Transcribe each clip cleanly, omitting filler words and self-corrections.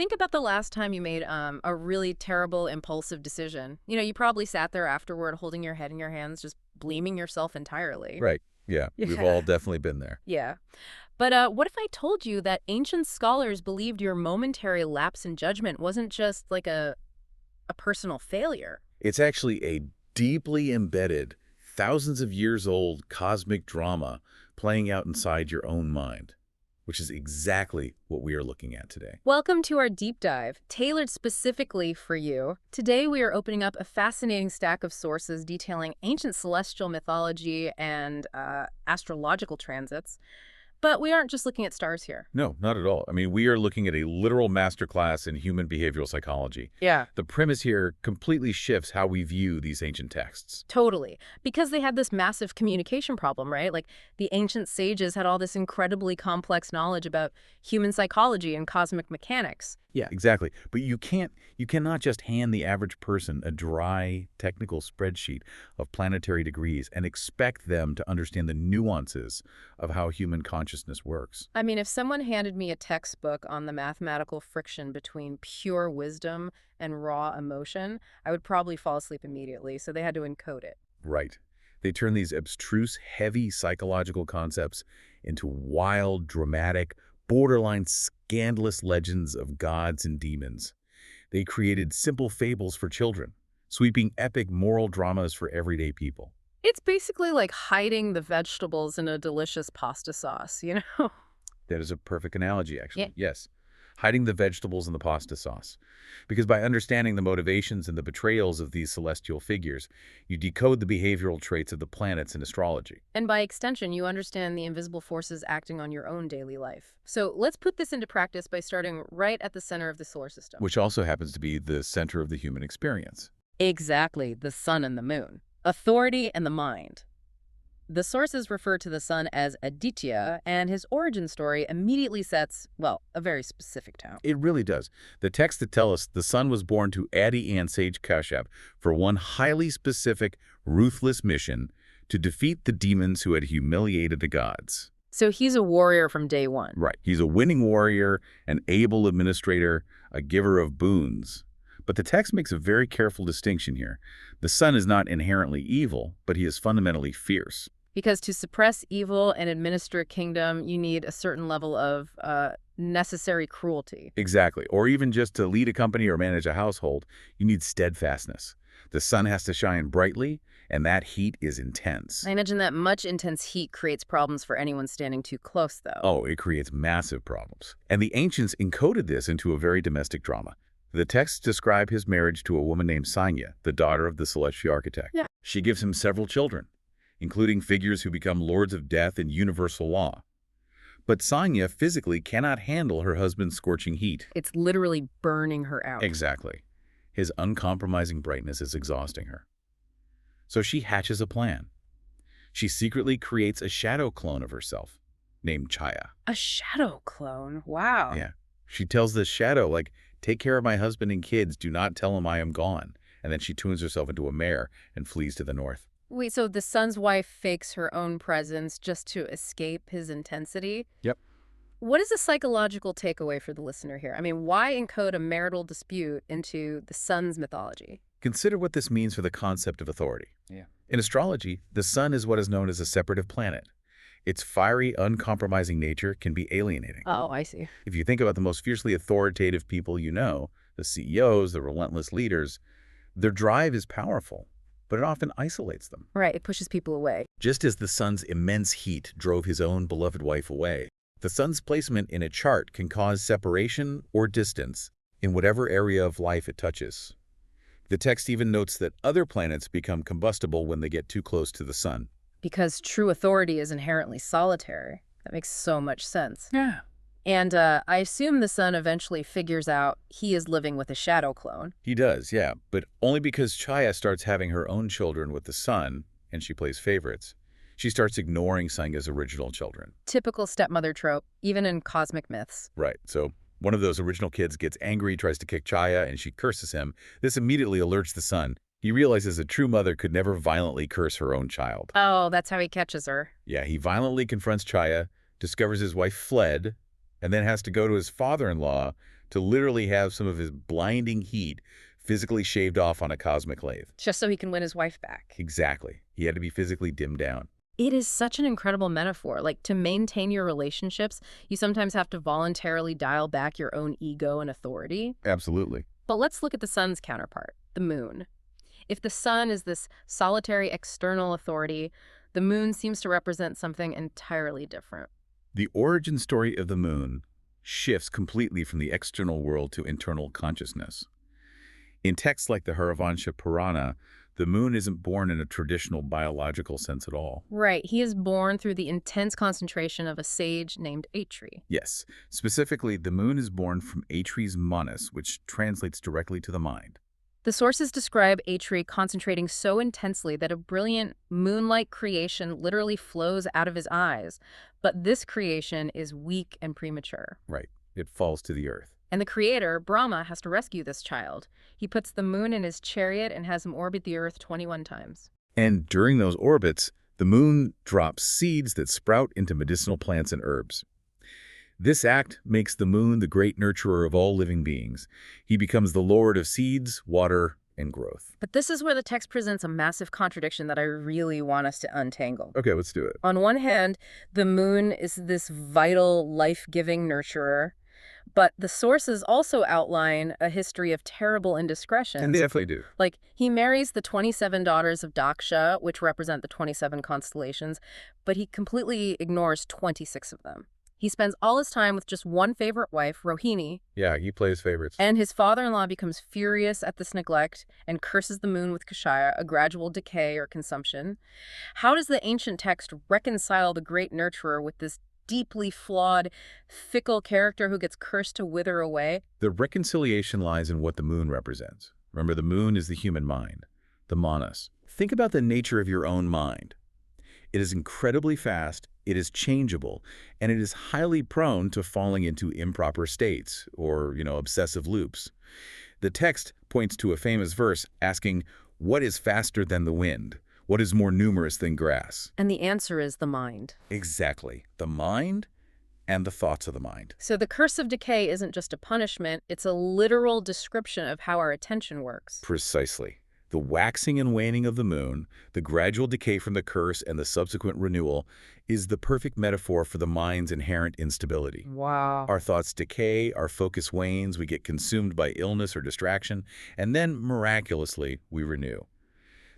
think about the last time you made a really terrible, impulsive decision. You probably sat there afterward holding your head in your hands, just blaming yourself entirely. Right. Yeah. We've Yeah. all definitely been there. Yeah. But what if I told you that ancient scholars believed your momentary lapse in judgment wasn't just like a personal failure? It's actually a deeply embedded, thousands of years old cosmic drama playing out inside your own mind, which is exactly what we are looking at today. Welcome to our deep dive, tailored specifically for you. Today we are opening up a fascinating stack of sources detailing ancient celestial mythology and astrological transits. But we aren't just looking at stars here. No, not at all. I mean, we are looking at a literal masterclass in human behavioral psychology. Yeah. The premise here completely shifts how we view these ancient texts. Totally. Because they had this massive communication problem, right? Like the ancient sages had all this incredibly complex knowledge about human psychology and cosmic mechanics. Yeah, exactly. But you cannot just hand the average person a dry, technical spreadsheet of planetary degrees and expect them to understand the nuances of how human consciousness works. I mean, if someone handed me a textbook on the mathematical friction between pure wisdom and raw emotion, I would probably fall asleep immediately, so they had to encode it. Right. They turn these abstruse, heavy psychological concepts into wild, dramatic, borderline scandalous legends of gods and demons. They created simple fables for children, sweeping epic moral dramas for everyday people. It's basically like hiding the vegetables in a delicious pasta sauce, you know? That is a perfect analogy, actually. Yeah. Yes. Hiding the vegetables in the pasta sauce. Because by understanding the motivations and the betrayals of these celestial figures, you decode the behavioral traits of the planets in astrology. And by extension, you understand the invisible forces acting on your own daily life. So let's put this into practice by starting right at the center of the solar system. Which also happens to be the center of the human experience. Exactly, the sun and the moon. Authority and the mind. The sources refer to the sun as Aditya, and his origin story immediately sets, well, a very specific tone. It really does. The texts that tell us the sun was born to Adi and Sage Kashyap for one highly specific, ruthless mission to defeat the demons who had humiliated the gods. So he's a warrior from day one. Right. He's a winning warrior, an able administrator, a giver of boons. But the text makes a very careful distinction here. The sun is not inherently evil, but he is fundamentally fierce. Because to suppress evil and administer a kingdom, you need a certain level of necessary cruelty. Exactly. Or even just to lead a company or manage a household, you need steadfastness. The sun has to shine brightly, and that heat is intense. I imagine that much intense heat creates problems for anyone standing too close, though. Oh, it creates massive problems. And the ancients encoded this into a very domestic drama. The texts describe his marriage to a woman named Sangya, the daughter of the celestial architect. Yeah. She gives him several children, including figures who become lords of death and universal law. But Sangya physically cannot handle her husband's scorching heat. It's literally burning her out. Exactly. His uncompromising brightness is exhausting her. So she hatches a plan. She secretly creates a shadow clone of herself, named Chhaya. A shadow clone? Wow. Yeah. She tells this shadow, like, take care of my husband and kids, do not tell him I am gone. And then she tunes herself into a mare and flees to the north. Wait, so the sun's wife fakes her own presence just to escape his intensity? Yep. What is the psychological takeaway for the listener here? I mean, why encode a marital dispute into the sun's mythology? Consider what this means for the concept of authority. Yeah. In astrology, the sun is what is known as a separative planet. Its fiery, uncompromising nature can be alienating. Oh, I see. If you think about the most fiercely authoritative people you know, the CEOs, the relentless leaders, their drive is powerful, but it often isolates them. Right, it pushes people away. Just as the sun's immense heat drove his own beloved wife away, the sun's placement in a chart can cause separation or distance in whatever area of life it touches. The text even notes that other planets become combustible when they get too close to the sun. Because true authority is inherently solitary. That makes so much sense. Yeah. And I assume the sun eventually figures out he is living with a shadow clone. He does, yeah, but only because Chhaya starts having her own children with the sun, and she plays favorites. She starts ignoring Sangya's original children. Typical stepmother trope, even in cosmic myths. Right, so one of those original kids gets angry, tries to kick Chhaya, and she curses him. This immediately alerts the sun. He realizes a true mother could never violently curse her own child. Oh, that's how he catches her. Yeah, he violently confronts Chhaya, discovers his wife fled, and then has to go to his father-in-law to literally have some of his blinding heat physically shaved off on a cosmic lathe. Just so he can win his wife back. Exactly. He had to be physically dimmed down. It is such an incredible metaphor. Like, to maintain your relationships, you sometimes have to voluntarily dial back your own ego and authority. Absolutely. But let's look at the sun's counterpart, the moon. If the sun is this solitary external authority, the moon seems to represent something entirely different. The origin story of the moon shifts completely from the external world to internal consciousness. In texts like the Haravansha Purana, the moon isn't born in a traditional biological sense at all. Right. He is born through the intense concentration of a sage named Atri. Yes. Specifically, the moon is born from Atri's manas, which translates directly to the mind. The sources describe Atri concentrating so intensely that a brilliant moon-like creation literally flows out of his eyes. But this creation is weak and premature. Right. It falls to the earth. And the creator, Brahma, has to rescue this child. He puts the moon in his chariot and has him orbit the earth 21 times. And during those orbits, the moon drops seeds that sprout into medicinal plants and herbs. This act makes the moon the great nurturer of all living beings. He becomes the lord of seeds, water, and growth. But this is where the text presents a massive contradiction that I really want us to untangle. Okay, let's do it. On one hand, the moon is this vital, life-giving nurturer, but the sources also outline a history of terrible indiscretions. And they definitely do. Like, he marries the 27 daughters of Daksha, which represent the 27 constellations, but he completely ignores 26 of them. He spends all his time with just one favorite wife, Rohini. Yeah, he plays favorites. And his father-in-law becomes furious at this neglect and curses the moon with Kshaya, a gradual decay or consumption. How does the ancient text reconcile the great nurturer with this deeply flawed, fickle character who gets cursed to wither away? The reconciliation lies in what the moon represents. Remember, the moon is the human mind, the manas. Think about the nature of your own mind. It is incredibly fast, it is changeable, and it is highly prone to falling into improper states or, obsessive loops. The text points to a famous verse asking, "What is faster than the wind? What is more numerous than grass?" And the answer is the mind. Exactly. The mind and the thoughts of the mind. So the curse of decay isn't just a punishment, it's a literal description of how our attention works. Precisely. The waxing and waning of the moon, the gradual decay from the curse and the subsequent renewal, is the perfect metaphor for the mind's inherent instability. Wow. Our thoughts decay, our focus wanes, we get consumed by illness or distraction, and then, miraculously, we renew.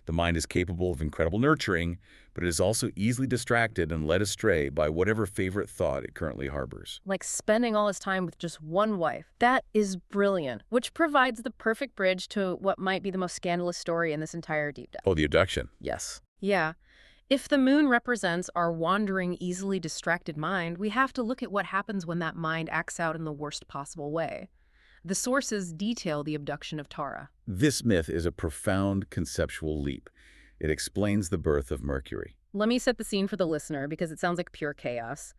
The mind is capable of incredible nurturing, but it is also easily distracted and led astray by whatever favorite thought it currently harbors. Like spending all his time with just one wife. That is brilliant, which provides the perfect bridge to what might be the most scandalous story in this entire deep dive. Oh, the abduction. Yes. Yeah. If the moon represents our wandering, easily distracted mind, we have to look at what happens when that mind acts out in the worst possible way. The sources detail the abduction of Tara. This myth is a profound conceptual leap. It explains the birth of Mercury. Let me set the scene for the listener because it sounds like pure chaos.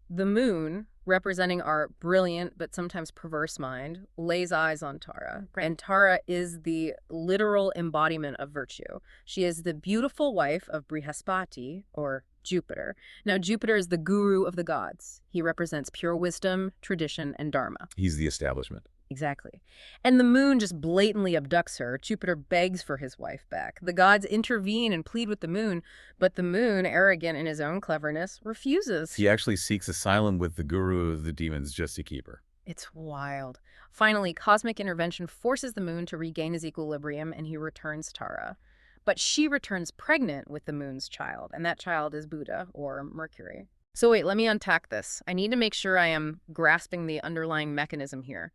The moon, representing our brilliant but sometimes perverse mind, lays eyes on Tara. Right. And Tara is the literal embodiment of virtue. She is the beautiful wife of Brihaspati, or Jupiter. Now, Jupiter is the guru of the gods. He represents pure wisdom, tradition, and dharma. He's the establishment. Exactly. And the moon just blatantly abducts her. Jupiter begs for his wife back. The gods intervene and plead with the moon, but the moon, arrogant in his own cleverness, refuses. He actually seeks asylum with the guru of the demons just to keep her. It's wild. Finally, cosmic intervention forces the moon to regain his equilibrium, and he returns Tara. But she returns pregnant with the moon's child, and that child is Budha, or Mercury. So wait, let me unpack this. I need to make sure I am grasping the underlying mechanism here.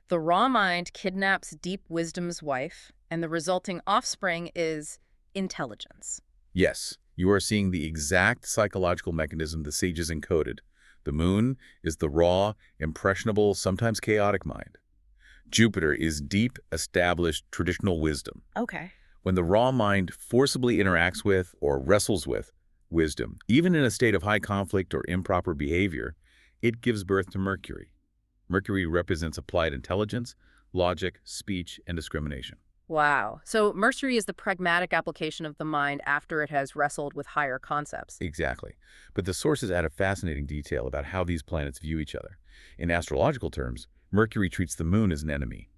The raw mind kidnaps deep wisdom's wife, and the resulting offspring is intelligence. Yes, you are seeing the exact psychological mechanism the sages encoded. The moon is the raw, impressionable, sometimes chaotic mind. Jupiter is deep, established, traditional wisdom. Okay. When the raw mind forcibly interacts with or wrestles with wisdom, even in a state of high conflict or improper behavior, it gives birth to Mercury. Mercury represents applied intelligence, logic, speech, and discrimination. Wow. So Mercury is the pragmatic application of the mind after it has wrestled with higher concepts. Exactly. But the sources add a fascinating detail about how these planets view each other. In astrological terms, Mercury treats the moon as an enemy,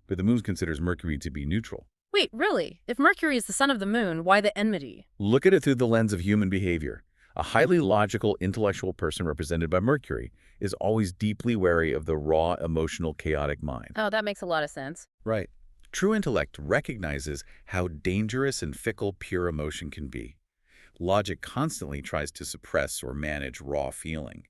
but the moon considers Mercury to be neutral. Wait, really? If Mercury is the son of the moon, why the enmity? Look at it through the lens of human behavior. A highly logical, intellectual person represented by Mercury is always deeply wary of the raw, emotional, chaotic mind. Oh, that makes a lot of sense. Right. True intellect recognizes how dangerous and fickle pure emotion can be. Logic constantly tries to suppress or manage raw feeling.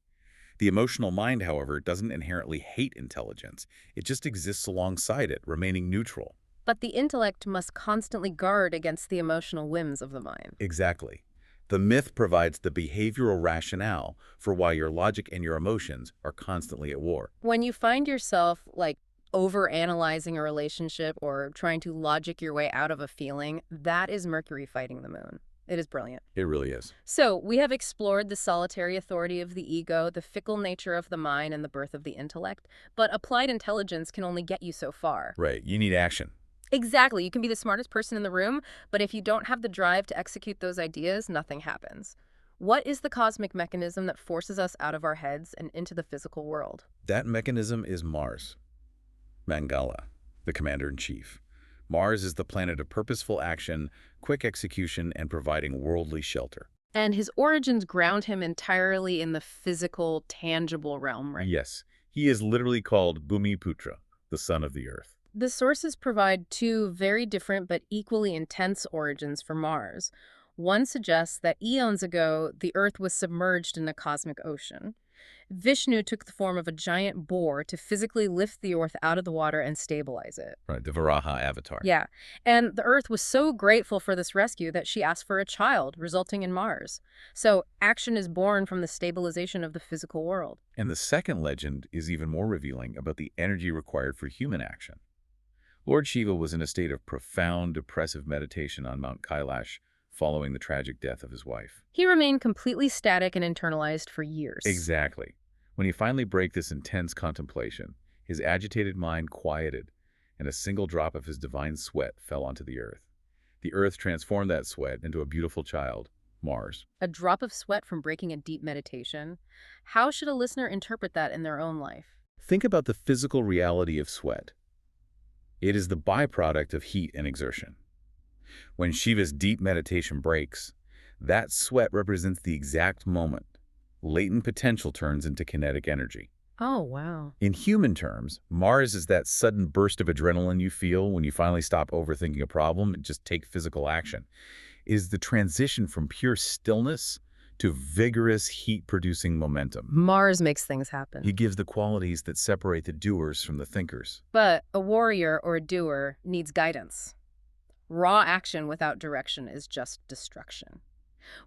The emotional mind, however, doesn't inherently hate intelligence. It just exists alongside it, remaining neutral. But the intellect must constantly guard against the emotional whims of the mind. Exactly. The myth provides the behavioral rationale for why your logic and your emotions are constantly at war. When you find yourself, like, over-analyzing a relationship or trying to logic your way out of a feeling, that is Mercury fighting the moon. It is brilliant. It really is. So, we have explored the solitary authority of the ego, the fickle nature of the mind, and the birth of the intellect. But applied intelligence can only get you so far. Right. You need action. Exactly. You can be the smartest person in the room, but if you don't have the drive to execute those ideas, nothing happens. What is the cosmic mechanism that forces us out of our heads and into the physical world? That mechanism is Mars. Mangala, the commander-in-chief. Mars is the planet of purposeful action, quick execution, and providing worldly shelter. And his origins ground him entirely in the physical, tangible realm, right? Yes, he is literally called Bhumiputra, the son of the earth. The sources provide two very different but equally intense origins for Mars. One suggests that eons ago, the Earth was submerged in a cosmic ocean. Vishnu took the form of a giant boar to physically lift the Earth out of the water and stabilize it. Right, the Varaha avatar. Yeah, and the Earth was so grateful for this rescue that she asked for a child, resulting in Mars. So action is born from the stabilization of the physical world. And the second legend is even more revealing about the energy required for human action. Lord Shiva was in a state of profound, depressive meditation on Mount Kailash following the tragic death of his wife. He remained completely static and internalized for years. Exactly. When he finally broke this intense contemplation, his agitated mind quieted, and a single drop of his divine sweat fell onto the earth. The earth transformed that sweat into a beautiful child, Mars. A drop of sweat from breaking a deep meditation. How should a listener interpret that in their own life? Think about the physical reality of sweat. It is the byproduct of heat and exertion. When Shiva's deep meditation breaks, that sweat represents the exact moment. Latent potential turns into kinetic energy. Oh, wow. In human terms, Mars is that sudden burst of adrenaline you feel when you finally stop overthinking a problem and just take physical action. It is the transition from pure stillness to vigorous heat-producing momentum. Mars makes things happen. He gives the qualities that separate the doers from the thinkers. But a warrior or a doer needs guidance. Raw action without direction is just destruction.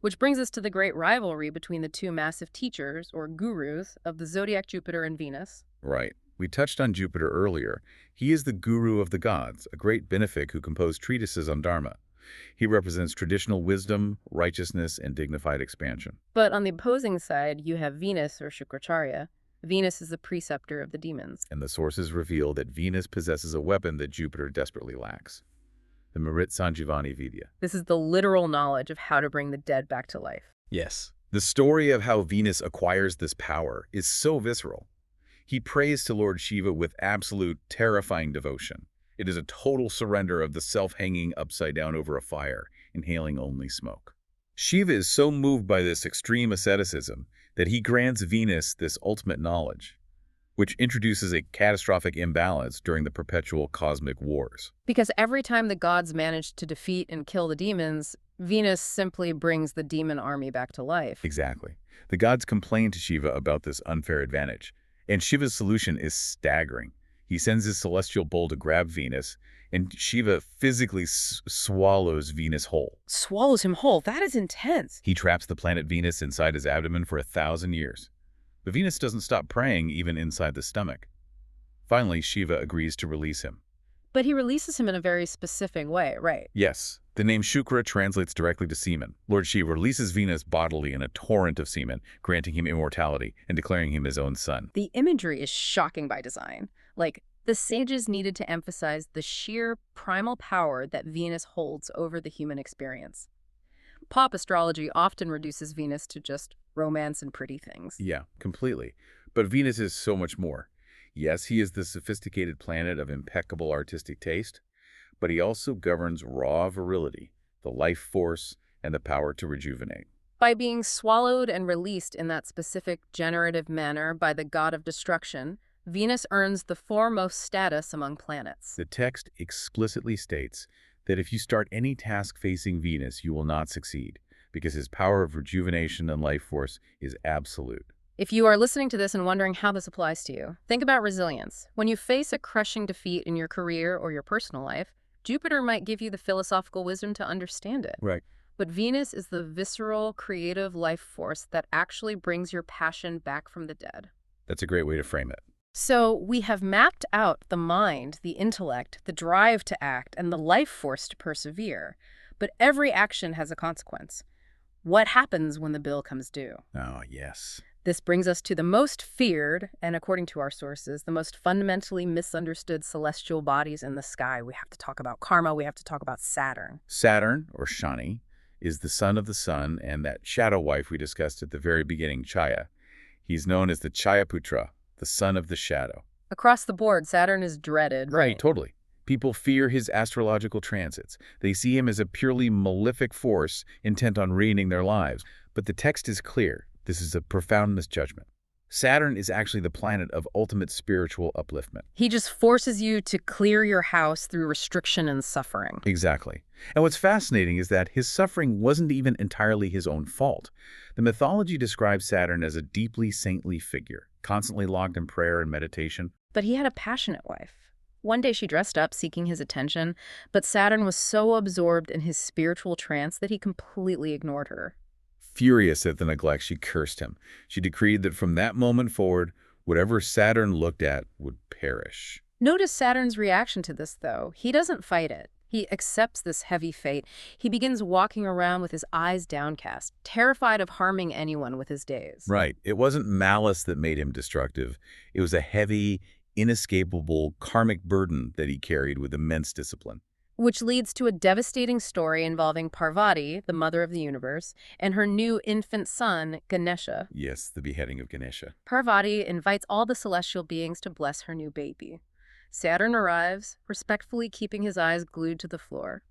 Which brings us to the great rivalry between the two massive teachers, or gurus, of the zodiac Jupiter and Venus. Right. We touched on Jupiter earlier. He is the guru of the gods, a great benefic who composed treatises on Dharma. He represents traditional wisdom, righteousness, and dignified expansion. But on the opposing side, you have Venus, or Shukracharya. Venus is the preceptor of the demons. And the sources reveal that Venus possesses a weapon that Jupiter desperately lacks. The Marit Sanjivani Vidya. This is the literal knowledge of how to bring the dead back to life. Yes. The story of how Venus acquires this power is so visceral. He prays to Lord Shiva with absolute, terrifying devotion. It is a total surrender of the self hanging upside down over a fire, inhaling only smoke. Shiva is so moved by this extreme asceticism that he grants Venus this ultimate knowledge, which introduces a catastrophic imbalance during the perpetual cosmic wars. Because every time the gods manage to defeat and kill the demons, Venus simply brings the demon army back to life. Exactly. The gods complain to Shiva about this unfair advantage, and Shiva's solution is staggering. He sends his celestial bull to grab Venus, and Shiva physically swallows Venus whole. Swallows him whole? That is intense. He traps the planet Venus inside his abdomen for 1,000 years. But Venus doesn't stop praying even inside the stomach. Finally, Shiva agrees to release him. But he releases him in a very specific way, right? Yes. The name Shukra translates directly to semen. Lord Shiva releases Venus bodily in a torrent of semen, granting him immortality and declaring him his own son. The imagery is shocking by design. Like, the sages needed to emphasize the sheer primal power that Venus holds over the human experience. Pop astrology often reduces Venus to just romance and pretty things. Yeah, completely. But Venus is so much more. Yes, he is the sophisticated planet of impeccable artistic taste, but he also governs raw virility, the life force, and the power to rejuvenate. By being swallowed and released in that specific generative manner by the god of destruction, Venus earns the foremost status among planets. The text explicitly states that if you start any task facing Venus, you will not succeed, because his power of rejuvenation and life force is absolute. If you are listening to this and wondering how this applies to you, think about resilience. When you face a crushing defeat in your career or your personal life, Jupiter might give you the philosophical wisdom to understand it. Right. But Venus is the visceral, creative life force that actually brings your passion back from the dead. That's a great way to frame it. So we have mapped out the mind, the intellect, the drive to act, and the life force to persevere. But every action has a consequence. What happens when the bill comes due? Oh, yes. This brings us to the most feared, and according to our sources, the most fundamentally misunderstood celestial bodies in the sky. We have to talk about karma, we have to talk about Saturn. Saturn, or Shani, is the son of the sun and that shadow wife we discussed at the very beginning, Chhaya. He's known as the Chhayaputra, the son of the shadow. Across the board, Saturn is dreaded. Right, totally. People fear his astrological transits. They see him as a purely malefic force intent on ruining their lives. But the text is clear. This is a profound misjudgment. Saturn is actually the planet of ultimate spiritual upliftment. He just forces you to clear your house through restriction and suffering. Exactly. And what's fascinating is that his suffering wasn't even entirely his own fault. The mythology describes Saturn as a deeply saintly figure, constantly logged in prayer and meditation. But he had a passionate wife. One day she dressed up seeking his attention, but Saturn was so absorbed in his spiritual trance that he completely ignored her. Furious at the neglect, she cursed him. She decreed that from that moment forward, whatever Saturn looked at would perish. Notice Saturn's reaction to this, though. He doesn't fight it. He accepts this heavy fate. He begins walking around with his eyes downcast, terrified of harming anyone with his days. Right. It wasn't malice that made him destructive. It was a heavy, inescapable karmic burden that he carried with immense discipline. Which leads to a devastating story involving Parvati, the mother of the universe, and her new infant son, Ganesha. Yes, the beheading of Ganesha. Parvati invites all the celestial beings to bless her new baby. Saturn arrives, respectfully keeping his eyes glued to the floor.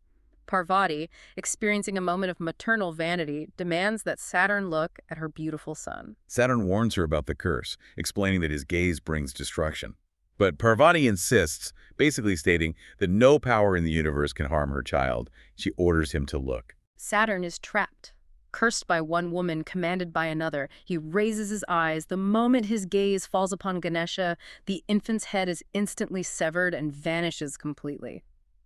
Parvati, experiencing a moment of maternal vanity, demands that Saturn look at her beautiful son. Saturn warns her about the curse, explaining that his gaze brings destruction. But Parvati insists, basically stating that no power in the universe can harm her child. She orders him to look. Saturn is trapped. Cursed by one woman, commanded by another, he raises his eyes. The moment his gaze falls upon Ganesha, the infant's head is instantly severed and vanishes completely.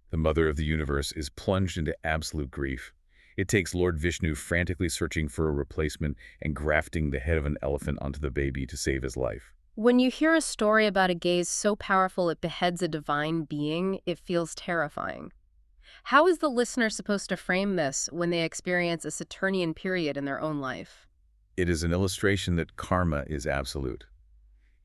The mother of the universe is plunged into absolute grief. It takes Lord Vishnu frantically searching for a replacement and grafting the head of an elephant onto the baby to save his life. When you hear a story about a gaze so powerful it beheads a divine being, it feels terrifying. How is the listener supposed to frame this when they experience a Saturnian period in their own life? It is an illustration that karma is absolute.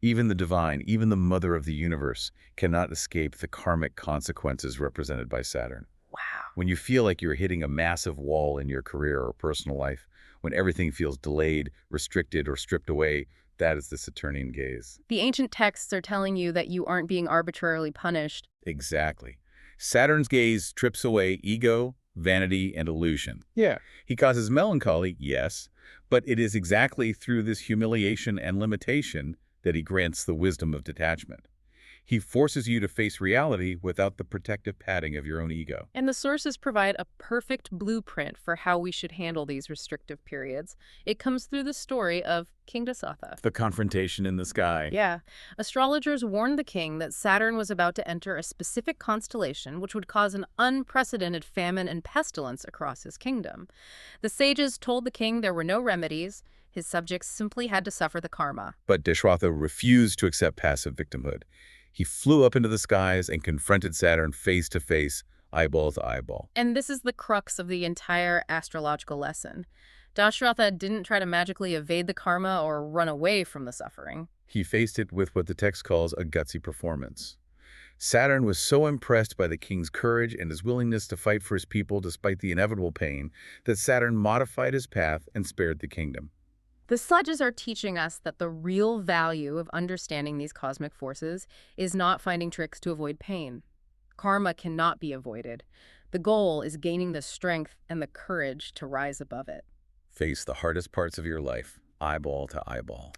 Even the divine, even the mother of the universe, cannot escape the karmic consequences represented by Saturn. Wow. When you feel like you're hitting a massive wall in your career or personal life, when everything feels delayed, restricted, or stripped away, that is the Saturnian gaze. The ancient texts are telling you that you aren't being arbitrarily punished. Exactly. Saturn's gaze strips away ego, vanity, and illusion. Yeah. He causes melancholy, yes, but it is exactly through this humiliation and limitation that he grants the wisdom of detachment. He forces you to face reality without the protective padding of your own ego. And the sources provide a perfect blueprint for how we should handle these restrictive periods. It comes through the story of King Dasatha. The confrontation in the sky. Yeah. Astrologers warned the king that Saturn was about to enter a specific constellation which would cause an unprecedented famine and pestilence across his kingdom. The sages told the king there were no remedies. His subjects simply had to suffer the karma. But Dasatha refused to accept passive victimhood. He flew up into the skies and confronted Saturn face to face, eyeball to eyeball. And this is the crux of the entire astrological lesson. Dasratha didn't try to magically evade the karma or run away from the suffering. He faced it with what the text calls a gutsy performance. Saturn was so impressed by the king's courage and his willingness to fight for his people despite the inevitable pain that Saturn modified his path and spared the kingdom. The sages are teaching us that the real value of understanding these cosmic forces is not finding tricks to avoid pain. Karma cannot be avoided. The goal is gaining the strength and the courage to rise above it. Face the hardest parts of your life, eyeball to eyeball.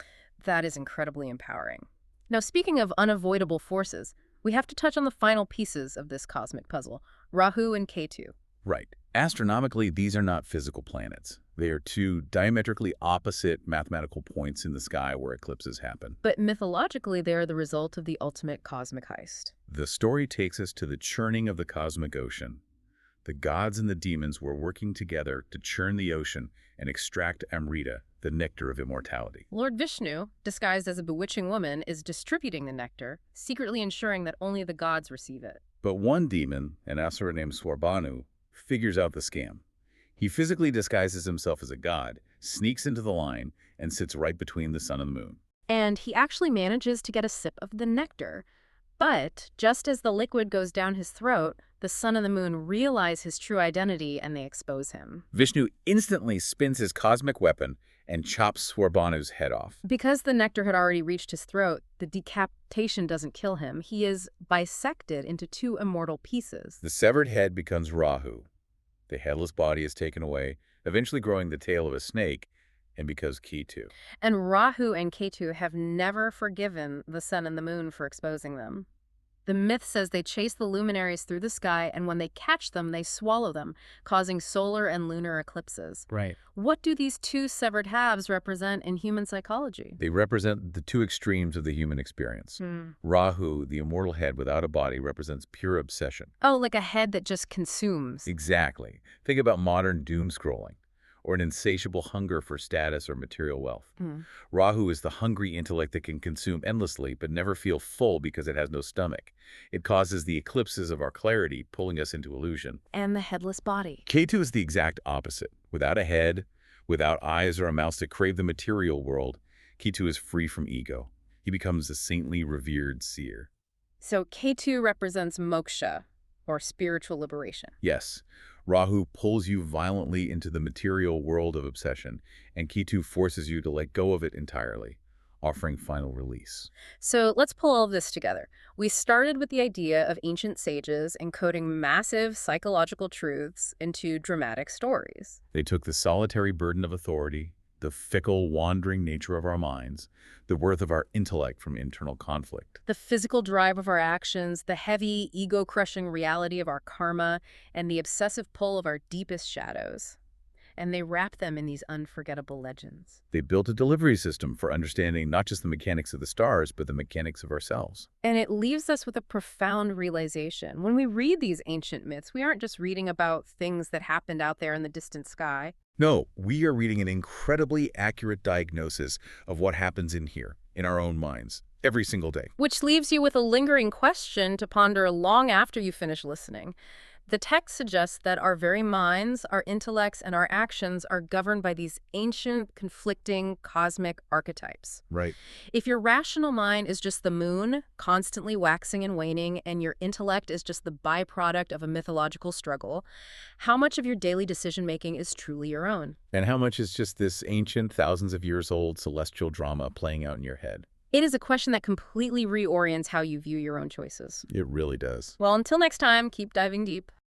That is incredibly empowering. Now, speaking of unavoidable forces, we have to touch on the final pieces of this cosmic puzzle, Rahu and Ketu. Right. Astronomically, these are not physical planets. They are two diametrically opposite mathematical points in the sky where eclipses happen. But mythologically, they are the result of the ultimate cosmic heist. The story takes us to the churning of the cosmic ocean. The gods and the demons were working together to churn the ocean and extract Amrita, the nectar of immortality. Lord Vishnu, disguised as a bewitching woman, is distributing the nectar, secretly ensuring that only the gods receive it. But one demon, an asura named Swarbanu, figures out the scam. He physically disguises himself as a god, sneaks into the line, and sits right between the sun and the moon. And he actually manages to get a sip of the nectar. But just as the liquid goes down his throat, the sun and the moon realize his true identity and they expose him. Vishnu instantly spins his cosmic weapon and chops Swarbanu's head off. Because the nectar had already reached his throat, the decapitation doesn't kill him. He is bisected into two immortal pieces. The severed head becomes Rahu. The headless body is taken away, eventually growing the tail of a snake, and becomes Ketu. And Rahu and Ketu have never forgiven the sun and the moon for exposing them. The myth says they chase the luminaries through the sky, and when they catch them, they swallow them, causing solar and lunar eclipses. Right. What do these two severed halves represent in human psychology? They represent the two extremes of the human experience. Rahu, the immortal head without a body, represents pure obsession. Oh, like a head that just consumes. Exactly. Think about modern doom scrolling, or an insatiable hunger for status or material wealth. Rahu is the hungry intellect that can consume endlessly but never feel full because it has no stomach. It causes the eclipses of our clarity, pulling us into illusion. And the headless body. Ketu is the exact opposite. Without a head, without eyes or a mouth to crave the material world, Ketu is free from ego. He becomes a saintly, revered seer. So Ketu represents moksha, or spiritual liberation. Yes. Rahu pulls you violently into the material world of obsession, and Ketu forces you to let go of it entirely, offering final release. So let's pull all of this together. We started with the idea of ancient sages encoding massive psychological truths into dramatic stories. They took the solitary burden of authority, the fickle, wandering nature of our minds, the worth of our intellect from internal conflict, The physical drive of our actions, the heavy, ego-crushing reality of our karma, and the obsessive pull of our deepest shadows. And they wrap them in these unforgettable legends. They built a delivery system for understanding not just the mechanics of the stars, but the mechanics of ourselves. And it leaves us with a profound realization. When we read these ancient myths, we aren't just reading about things that happened out there in the distant sky. No, we are reading an incredibly accurate diagnosis of what happens in here, in our own minds, every single day. Which leaves you with a lingering question to ponder long after you finish listening. The text suggests that our very minds, our intellects, and our actions are governed by these ancient, conflicting, cosmic archetypes. Right. If your rational mind is just the moon, constantly waxing and waning, and your intellect is just the byproduct of a mythological struggle, how much of your daily decision-making is truly your own? And how much is just this ancient, thousands of years old celestial drama playing out in your head? It is a question that completely reorients how you view your own choices. It really does. Well, until next time, keep diving deep.